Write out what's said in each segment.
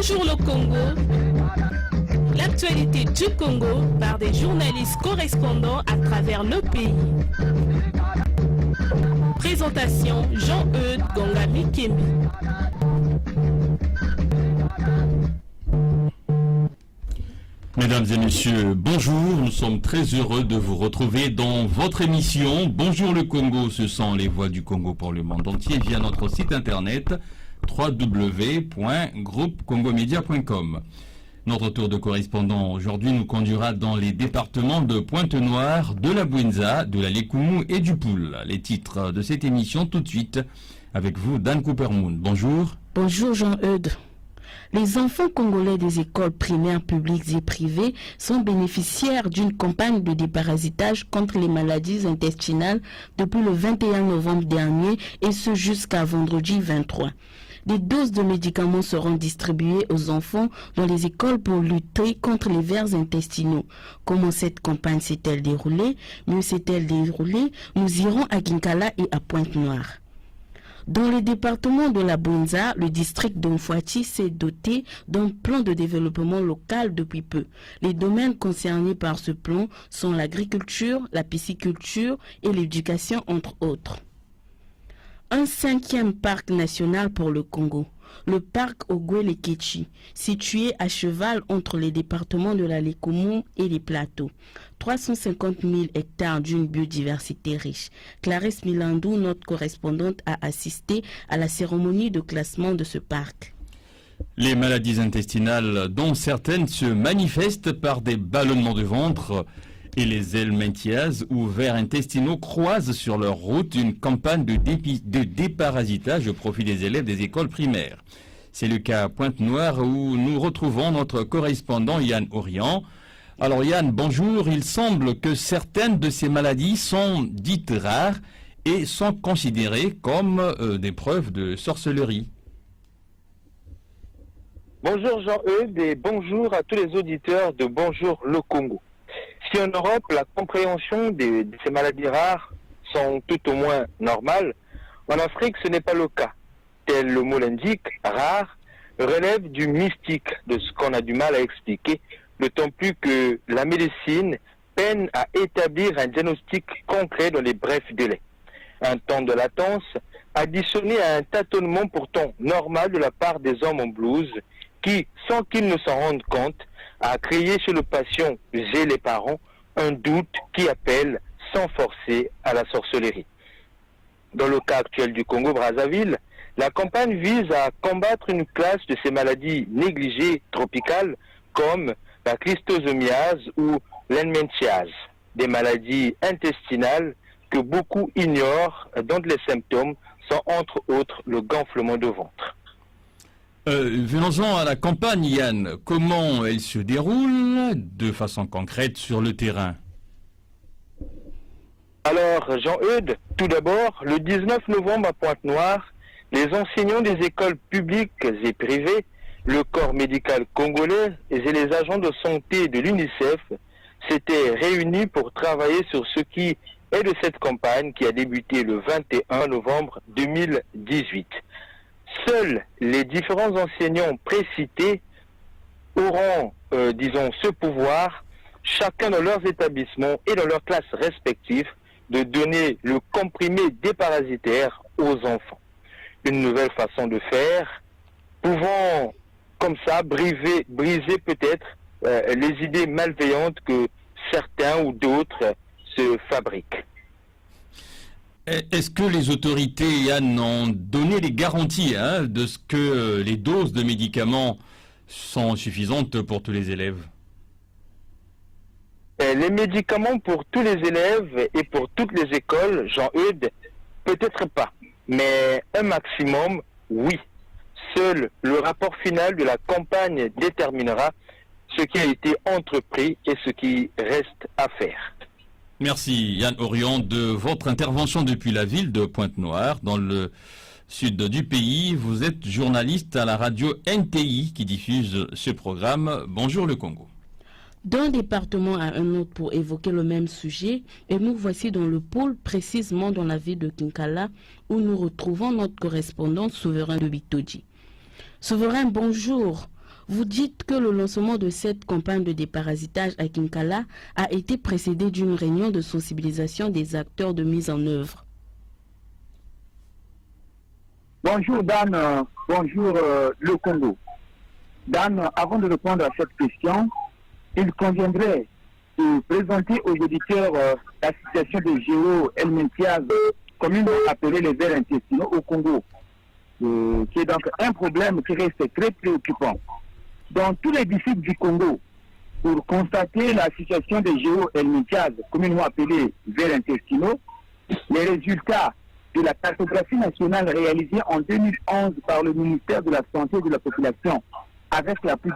Bonjour le Congo. L'actualité du Congo par des journalistes correspondants à travers le pays. Présentation Jean-Eudes Gongami Kemi. Mesdames et messieurs, bonjour, nous sommes très heureux de vous retrouver dans votre émission Bonjour le Congo, ce sont les voix du Congo pour le monde entier via notre site internet www.groupecongomedia.com. Notre tour de correspondant aujourd'hui nous conduira dans les départements de Pointe-Noire, de la Bouenza, de la Lékoumou et du Poul. Les titres de cette émission tout de suite avec vous, Dan Coopermoon. Bonjour. Bonjour Jean-Eudes. Les enfants congolais des écoles primaires publiques et privées sont bénéficiaires d'une campagne de déparasitage contre les maladies intestinales depuis le 21 novembre dernier et ce jusqu'à vendredi 23. Des doses de médicaments seront distribuées aux enfants dans les écoles pour lutter contre les vers intestinaux. Comment cette campagne s'est-elle déroulée? Mieux s'est-elle déroulée? Nous irons à Kinkala et à Pointe-Noire. Dans le département de la Bouenza, le district d'Omfouati s'est doté d'un plan de développement local depuis peu. Les domaines concernés par ce plan sont l'agriculture, la pisciculture et l'éducation, entre autres. Un 5e parc national pour le Congo, le parc Ogoué-Lekechi, situé à cheval entre les départements de la Lékoumou et les plateaux. 350 000 hectares d'une biodiversité riche. Clarisse Milandou, notre correspondante, a assisté à la cérémonie de classement de ce parc. Les maladies intestinales, dont certaines se manifestent par des ballonnements de ventre, et les helminthiases ou vers intestinaux croisent sur leur route une campagne de déparasitage au profit des élèves des écoles primaires. C'est le cas à Pointe-Noire où nous retrouvons notre correspondant Yann Orient. Alors Yann, bonjour. Il semble que certaines de ces maladies sont dites rares et sont considérées comme des preuves de sorcellerie. Bonjour Jean-Eudes et bonjour à tous les auditeurs de Bonjour le Congo. Si en Europe, la compréhension de ces maladies rares sont tout au moins normales, en Afrique, ce n'est pas le cas. Tel le mot l'indique, rare, relève du mystique, de ce qu'on a du mal à expliquer, d'autant plus que la médecine peine à établir un diagnostic concret dans les brefs délais. Un temps de latence additionné à un tâtonnement pourtant normal de la part des hommes en blouse qui, sans qu'ils ne s'en rendent compte, a créé chez le patient et les parents un doute qui appelle sans forcer à la sorcellerie. Dans le cas actuel du Congo-Brazzaville, la campagne vise à combattre une classe de ces maladies négligées tropicales comme la clistosomiase ou l'helminthiase, des maladies intestinales que beaucoup ignorent, dont les symptômes sont entre autres le gonflement de ventre. Venons-en à la campagne, Yann. Comment elle se déroule de façon concrète sur le terrain? Alors, Jean-Eudes, tout d'abord, le 19 novembre à Pointe-Noire, les enseignants des écoles publiques et privées, le corps médical congolais et les agents de santé de l'UNICEF s'étaient réunis pour travailler sur ce qui est de cette campagne qui a débuté le 21 novembre 2018. Seuls les différents enseignants précités auront, ce pouvoir, chacun dans leurs établissements et dans leurs classes respectives, de donner le comprimé déparasitaire aux enfants. Une nouvelle façon de faire, pouvant comme ça briser peut-être les idées malveillantes que certains ou d'autres se fabriquent. Est-ce que les autorités, Yann, ont donné les garanties de ce que les doses de médicaments sont suffisantes pour tous les élèves? Les médicaments pour tous les élèves et pour toutes les écoles, Jean-Eudes, peut-être pas, mais un maximum, oui. Seul le rapport final de la campagne déterminera ce qui a été entrepris et ce qui reste à faire. Merci Yann Orient de votre intervention depuis la ville de Pointe-Noire dans le sud du pays. Vous êtes journaliste à la radio NTI qui diffuse ce programme Bonjour le Congo. D'un département à un autre pour évoquer le même sujet, et nous voici dans le pôle, précisément dans la ville de Kinkala, où nous retrouvons notre correspondant Souverain de Bitoji. Souverain, bonjour. Vous dites que le lancement de cette campagne de déparasitage à Kinkala a été précédé d'une réunion de sensibilisation des acteurs de mise en œuvre. Bonjour Dan, bonjour le Congo. Dan, avant de répondre à cette question, il conviendrait de présenter aux auditeurs l'association de géo-helminthiase, communément appelée les vers intestinaux au Congo, qui est donc un problème qui reste très préoccupant. Dans tous les districts du Congo, pour constater la situation des géo-helminthiase, communément appelée vers intestinaux, les résultats de la cartographie nationale réalisée en 2011 par le ministère de la Santé et de la Population avec l'appui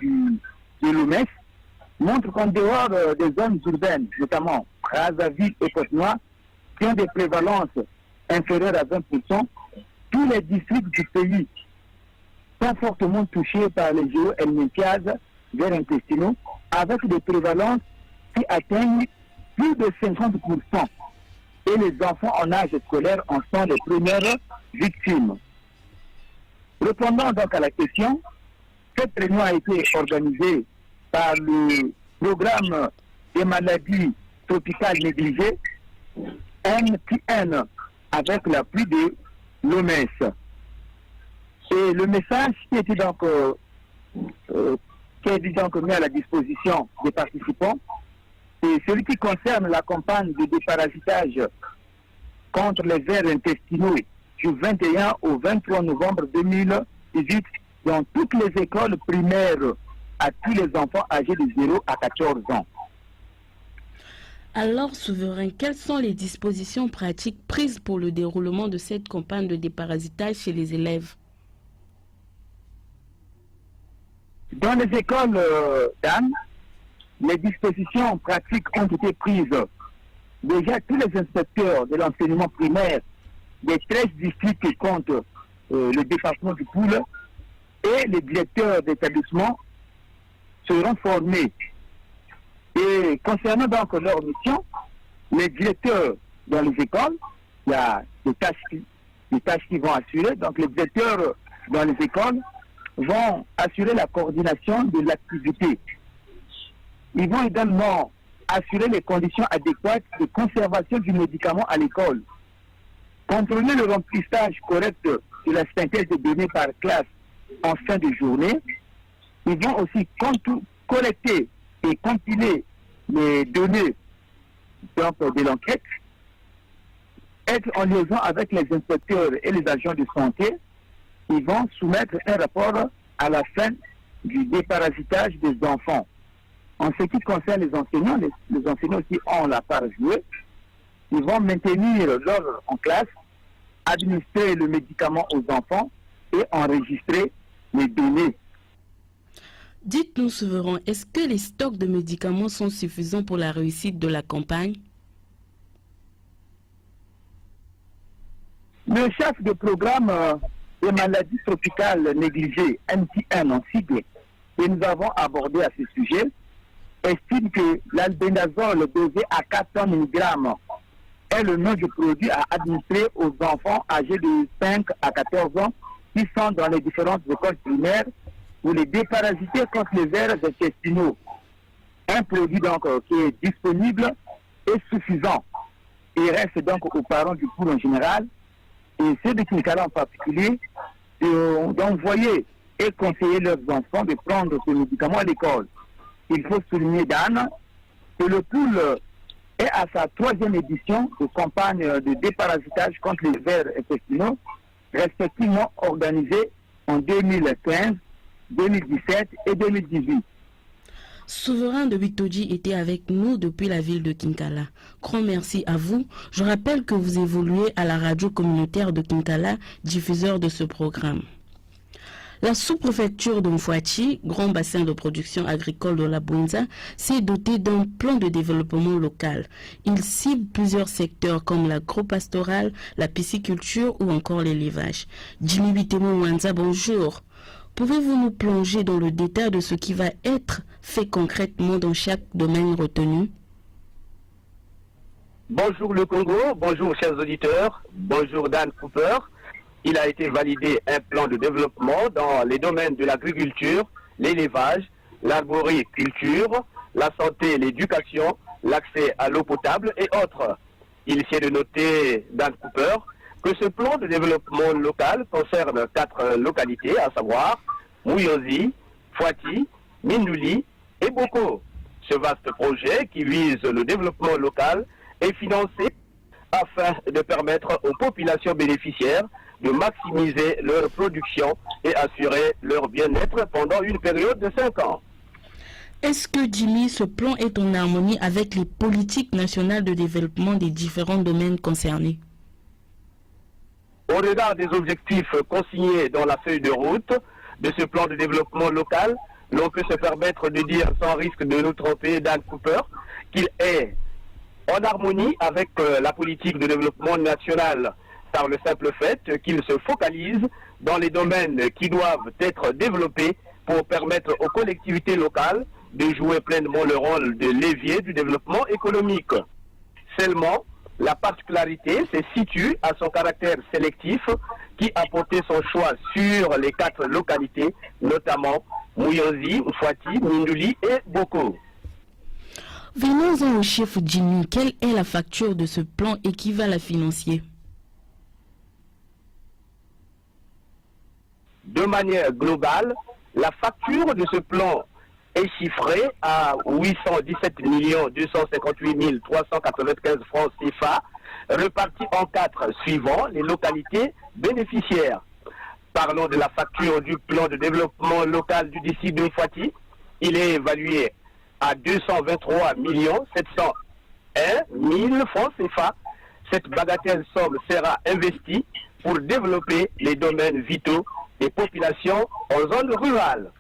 de l'OMS montrent qu'en dehors des zones urbaines, notamment Brazzaville et Côte-Noire, qui ont des prévalences inférieures à 20%, tous les districts du pays sont fortement touchés par les géo-helminthiases vers intestinaux avec des prévalences qui atteignent plus de 50%. Et les enfants en âge scolaire en sont les premières victimes. Répondant donc à la question, cette réunion a été organisée par le programme des maladies tropicales négligées, MTN, avec l'appui de l'OMS. Et le message qui était donc, mis à la disposition des participants, c'est celui qui concerne la campagne de déparasitage contre les vers intestinaux du 21 au 23 novembre 2018 dans toutes les écoles primaires à tous les enfants âgés de 0 à 14 ans. Alors, souverain, quelles sont les dispositions pratiques prises pour le déroulement de cette campagne de déparasitage chez les élèves? Dans les écoles d'Anne, les dispositions pratiques ont été prises. Déjà, tous les inspecteurs de l'enseignement primaire des 13 districts qui comptent le département du Poule et les directeurs d'établissement seront formés. Et concernant donc leur mission, les directeurs dans les écoles, il y a des tâches qui vont assurer. Donc les directeurs dans les écoles vont assurer la coordination de l'activité. Ils vont également assurer les conditions adéquates de conservation du médicament à l'école, contrôler le remplissage correct de la synthèse de données par classe en fin de journée. Ils vont aussi collecter et compiler les données de l'enquête, être en liaison avec les inspecteurs et les agents de santé. Ils vont soumettre un rapport à la fin du déparasitage des enfants. En ce qui concerne les enseignants, les enseignants qui ont la part jouée, ils vont maintenir l'ordre en classe, administrer le médicament aux enfants et enregistrer les données. Dites-nous, souverain, est-ce que les stocks de médicaments sont suffisants pour la réussite de la campagne? Le chef de programme des maladies tropicales négligées, MTN en sigle, que nous avons abordé à ce sujet, estime que l'albendazole dosé à 400 mg est le nom du produit à administrer aux enfants âgés de 5 à 14 ans qui sont dans les différentes écoles primaires pour les déparasiter contre les vers intestinaux. Un produit donc qui est disponible et suffisant. Il reste donc aux parents du Poule en général et ceux de Kinkala en particulier d'envoyer et conseiller leurs enfants de prendre ce médicament à l'école. Il faut souligner, Dan, que le Poule est à sa 3e édition de campagne de déparasitage contre les vers intestinaux, respectivement organisée en 2015, 2017 et 2018. Souverain de Witoji était avec nous depuis la ville de Kinkala. Grand merci à vous. Je rappelle que vous évoluez à la radio communautaire de Kinkala, diffuseur de ce programme. La sous-préfecture de Mfouachi, grand bassin de production agricole de la Bunza, s'est dotée d'un plan de développement local. Il cible plusieurs secteurs comme l'agro-pastoral, la pisciculture ou encore l'élevage. Jimmy Bitemo Mwanza, bonjour. Pouvez-vous nous plonger dans le détail de ce qui va être fait concrètement dans chaque domaine retenu? Bonjour le Congo, bonjour chers auditeurs, bonjour Dan Cooper. Il a été validé un plan de développement dans les domaines de l'agriculture, l'élevage, l'arboriculture, la santé, l'éducation, l'accès à l'eau potable et autres. Il est de noter, Dan Cooper, que ce plan de développement local concerne 4 localités, à savoir Mouyosi, Fouati, Mindouli et Boko. Ce vaste projet qui vise le développement local est financé afin de permettre aux populations bénéficiaires de maximiser leur production et assurer leur bien-être pendant une période de 5 ans. Est-ce que, Jimmy, ce plan est en harmonie avec les politiques nationales de développement des différents domaines concernés? Au regard des objectifs consignés dans la feuille de route de ce plan de développement local, l'on peut se permettre de dire, sans risque de nous tromper, Dan Cooper, qu'il est en harmonie avec la politique de développement national par le simple fait qu'il se focalise dans les domaines qui doivent être développés pour permettre aux collectivités locales de jouer pleinement le rôle de levier du développement économique. Seulement, la particularité se situe à son caractère sélectif qui a porté son choix sur les 4 localités, notamment Mouyosi, Fouati, Mindouli et Boko. Venons-en au chef Jimmy. Quelle est la facture de ce plan et qui va la financer? De manière globale, la facture de ce plan est chiffrée à 817 258 395 francs CFA, repartis en 4 suivant les localités bénéficiaires. Parlons de la facture du plan de développement local du district de Fouati. Il est évalué à 223 701 000 francs CFA. Cette bagatelle somme sera investie pour développer les domaines vitaux des populations en zone rurale.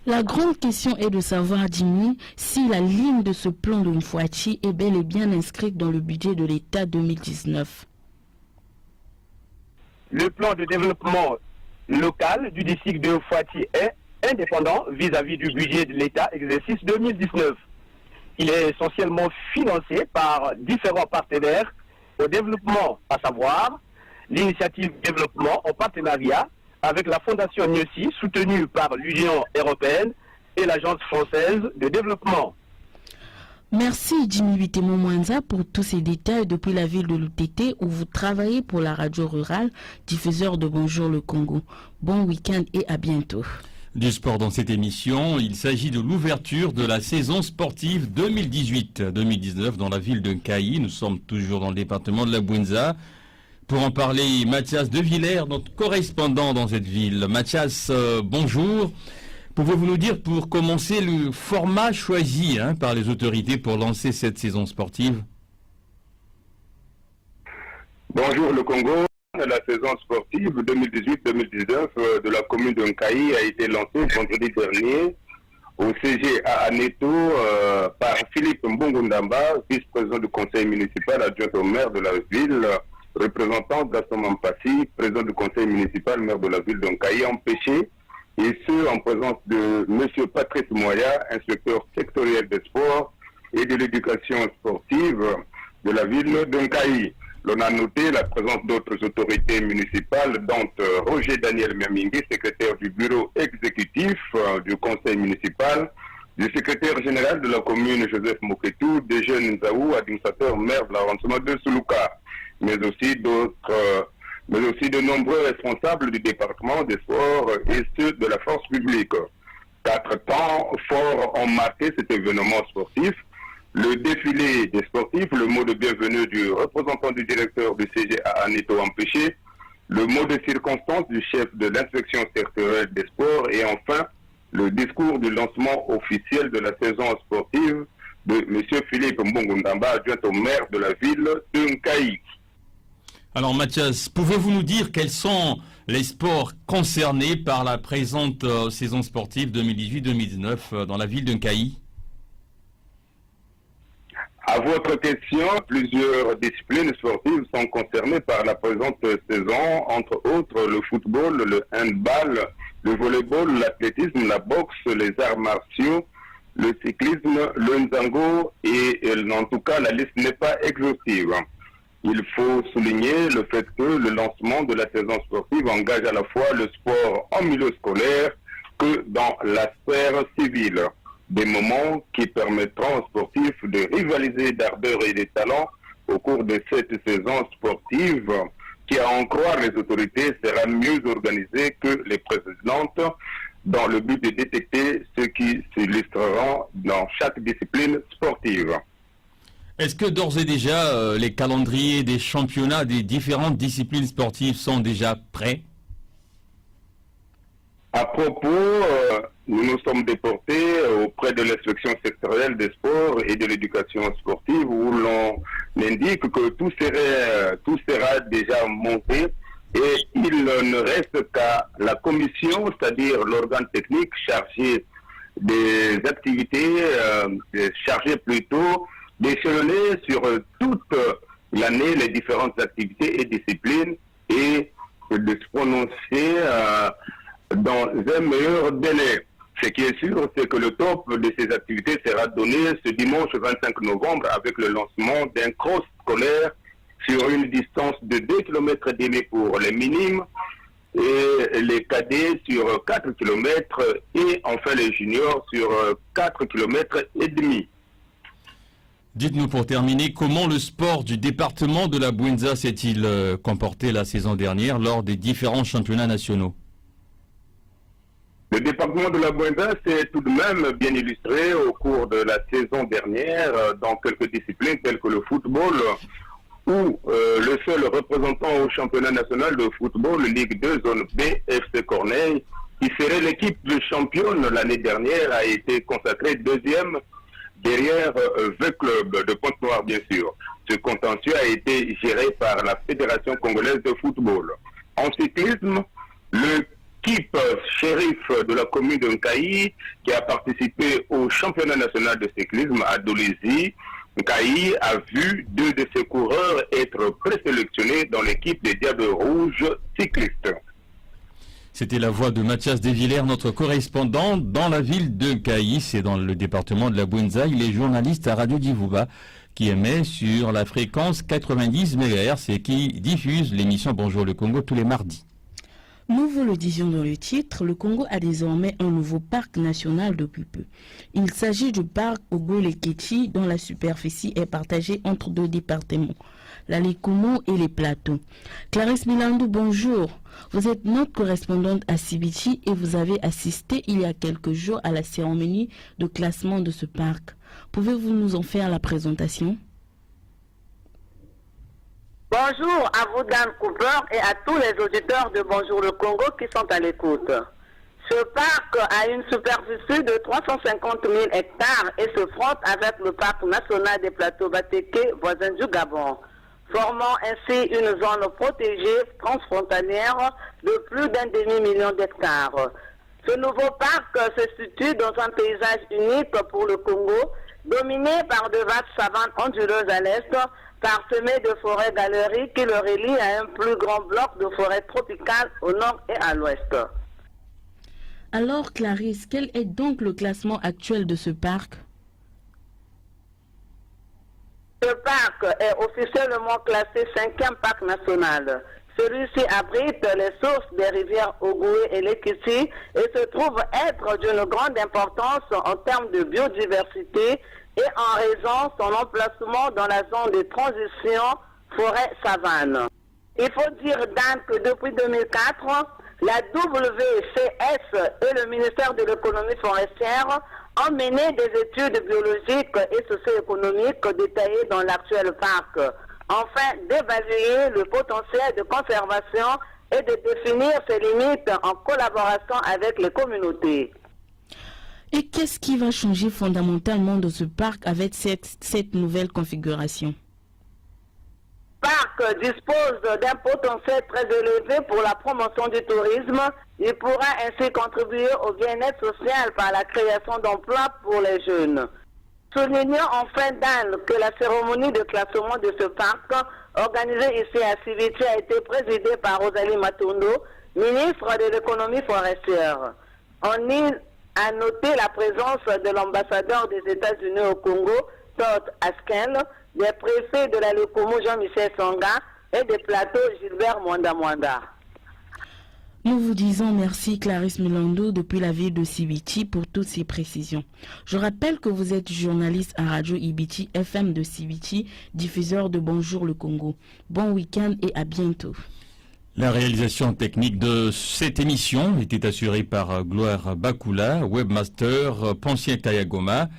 La grande question est de savoir, Jimmy, si la ligne de ce plan de Fouati est bel et bien inscrite dans le budget de l'État 2019. Le plan de développement local du district de Fouati est indépendant vis-à-vis du budget de l'État exercice 2019. Il est essentiellement financé par différents partenaires au développement, à savoir l'initiative développement en partenariat avec la Fondation Niossi, soutenue par l'Union européenne et l'Agence française de développement. Merci Jimmy Bitemo Mwanza pour tous ces détails depuis la ville de Lutete où vous travaillez pour la radio rurale, diffuseur de Bonjour le Congo. Bon week-end et à bientôt. Du sport dans cette émission, il s'agit de l'ouverture de la saison sportive 2018-2019 dans la ville de Nkayi. Nous sommes toujours dans le département de la Bouenza. Pour en parler, Mathias Devillers, notre correspondant dans cette ville. Mathias, bonjour. Pouvez-vous nous dire pour commencer le format choisi par les autorités pour lancer cette saison sportive? Bonjour le Congo. La saison sportive 2018-2019 de la commune de Nkayi a été lancée vendredi dernier au CG à Aneto par Philippe Mbongundamba, vice-président du conseil municipal adjoint au maire de la ville, représentant Gaston Mampassi, président du conseil municipal, maire de la ville de Nkayi, empêché, et ce en présence de M. Patrice Moya, inspecteur sectoriel des sports et de l'éducation sportive de la ville de Nkayi. L'on a noté la présence d'autres autorités municipales, dont Roger Daniel Miamingi, secrétaire du bureau exécutif du conseil municipal, du secrétaire général de la commune Joseph Moketou, de Jeunes Nzaou, administrateur maire de l'arrondissement de Soulouka, mais aussi de nombreux responsables du département des sports et ceux de la force publique. 4 temps forts ont marqué cet événement sportif. Le défilé des sportifs, le mot de bienvenue du représentant du directeur du CG à Aneto empêché, le mot de circonstance du chef de l'inspection sectorielle des sports et enfin le discours du lancement officiel de la saison sportive de M. Philippe Mbongundamba, adjoint au maire de la ville de Nkayi. Alors Mathias, pouvez-vous nous dire quels sont les sports concernés par la présente saison sportive 2018-2019 dans la ville de Nkayi? À votre question, plusieurs disciplines sportives sont concernées par la présente saison, entre autres le football, le handball, le volleyball, l'athlétisme, la boxe, les arts martiaux, le cyclisme, le nzango et en tout cas la liste n'est pas exhaustive. Il faut souligner le fait que le lancement de la saison sportive engage à la fois le sport en milieu scolaire que dans la sphère civile. Des moments qui permettront aux sportifs de rivaliser d'ardeur et de talent au cours de cette saison sportive qui, à en croire les autorités, sera mieux organisée que les précédentes dans le but de détecter ceux qui s'illustreront dans chaque discipline sportive. Est-ce que d'ores et déjà les calendriers des championnats des différentes disciplines sportives sont déjà prêts? À propos, nous nous sommes déportés auprès de l'inspection sectorielle des sports et de l'éducation sportive où l'on indique que tout sera déjà monté et il ne reste qu'à la commission, c'est-à-dire l'organe technique chargé des activités, chargé plutôt d'échelonner sur toute l'année les différentes activités et disciplines et de se prononcer dans un meilleur délai. Ce qui est sûr, c'est que le top de ces activités sera donné ce dimanche 25 novembre avec le lancement d'un cross scolaire sur une distance de 2,5 km pour les minimes et les cadets sur 4 km et enfin les juniors sur 4,5 km. Dites-nous pour terminer, comment le sport du département de la Bouenza s'est-il comporté la saison dernière lors des différents championnats nationaux? Le département de la Bouenza s'est tout de même bien illustré au cours de la saison dernière dans quelques disciplines telles que le football, où le seul représentant au championnat national de football, Ligue 2 Zone B, FC Corneille, qui serait l'équipe de championne l'année dernière, a été consacré deuxième derrière V-Club de Pointe-Noire, bien sûr. Ce contentieux a été géré par la Fédération congolaise de football. En cyclisme, l'équipe shérif de la commune de Nkaï, qui a participé au championnat national de cyclisme à Dolisie, Nkaï a vu 2 de ses coureurs être présélectionnés dans l'équipe des Diables Rouges cyclistes. C'était la voix de Mathias Desvillers, notre correspondant dans la ville de Caïs et dans le département de la Bouenza. Il est journaliste à Radio Divouba qui émet sur la fréquence 90 MHz et qui diffuse l'émission Bonjour le Congo tous les mardis. Nous vous le disions dans le titre, le Congo a désormais un nouveau parc national depuis peu. Il s'agit du parc Ogo-Leketchi dont la superficie est partagée entre 2 départements, la Lekumo et les Plateaux. Clarisse Milandou, bonjour. Vous êtes notre correspondante à Sibichi et vous avez assisté il y a quelques jours à la cérémonie de classement de ce parc. Pouvez-vous nous en faire la présentation? Bonjour à vous, Dan Cooper, et à tous les auditeurs de Bonjour le Congo qui sont à l'écoute. Ce parc a une superficie de 350 000 hectares et se frotte avec le parc national des plateaux Bateke, voisin du Gabon, formant ainsi une zone protégée transfrontalière de plus d'1 demi-million d'hectares. Ce nouveau parc se situe dans un paysage unique pour le Congo, dominé par de vastes savanes onduleuses à l'est, parsemé de forêts-galeries qui le relient à un plus grand bloc de forêts tropicales au nord et à l'ouest. Alors Clarisse, quel est donc le classement actuel de ce parc? Ce parc est officiellement classé 5e parc national. Celui-ci abrite les sources des rivières Ogoué et Lekitsi et se trouve être d'une grande importance en termes de biodiversité et en raison de son emplacement dans la zone de transition forêt-savane. Il faut dire, Dan, que depuis 2004, la WCS et le ministère de l'économie forestière ont mené des études biologiques et socio-économiques détaillées dans l'actuel parc, afin d'évaluer le potentiel de conservation et de définir ses limites en collaboration avec les communautés. Et qu'est-ce qui va changer fondamentalement dans ce parc avec cette nouvelle configuration? Le parc dispose d'un potentiel très élevé pour la promotion du tourisme. Il pourra ainsi contribuer au bien-être social par la création d'emplois pour les jeunes. Soulignons enfin, Dan, que la cérémonie de classement de ce parc, organisée ici à Sibichi, a été présidée par Rosalie Matondo, ministre de l'économie forestière. On y a noté la présence de l'ambassadeur des États-Unis au Congo, Todd Askel, des préfets de la Lekumo Jean-Michel Songa et des plateaux Gilbert Mwanda. Nous vous disons merci Clarisse Melando depuis la ville de Sibiti pour toutes ces précisions. Je rappelle que vous êtes journaliste à Radio Ibiti FM de Sibiti, diffuseur de Bonjour le Congo. Bon week-end et à bientôt. La réalisation technique de cette émission était assurée par Gloire Bakula, webmaster Poncien Kayagoma,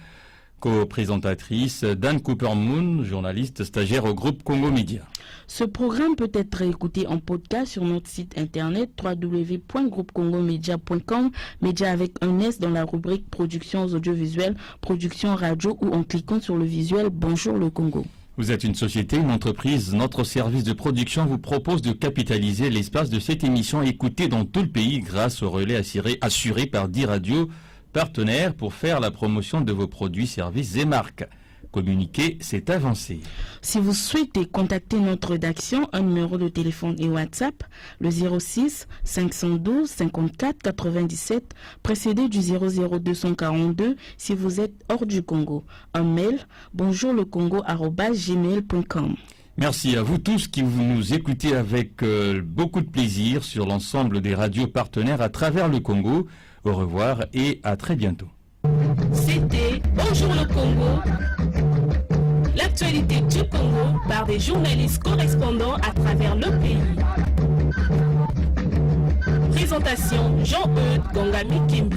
co-présentatrice Dan Cooper-Moon, journaliste stagiaire au groupe Congo Média. Ce programme peut être écouté en podcast sur notre site internet www.groupecongomedia.com, média avec un S dans la rubrique productions audiovisuelles, production radio ou en cliquant sur le visuel Bonjour le Congo. Vous êtes une société, une entreprise, notre service de production vous propose de capitaliser l'espace de cette émission écoutée dans tout le pays grâce au relais assuré par 10 radios partenaires pour faire la promotion de vos produits, services et marques. Communiquer, c'est avancer. Si vous souhaitez contacter notre rédaction, un numéro de téléphone et WhatsApp, le 06 512 54 97, précédé du 00242 si vous êtes hors du Congo. Un mail, bonjourlecongo@gmail.com. Merci à vous tous qui nous écoutez avec beaucoup de plaisir sur l'ensemble des radios partenaires à travers le Congo. Au revoir et à très bientôt. C'était Bonjour le Congo, l'actualité du Congo par des journalistes correspondants à travers le pays. Présentation Jean-Eudes Gongami Kimbi.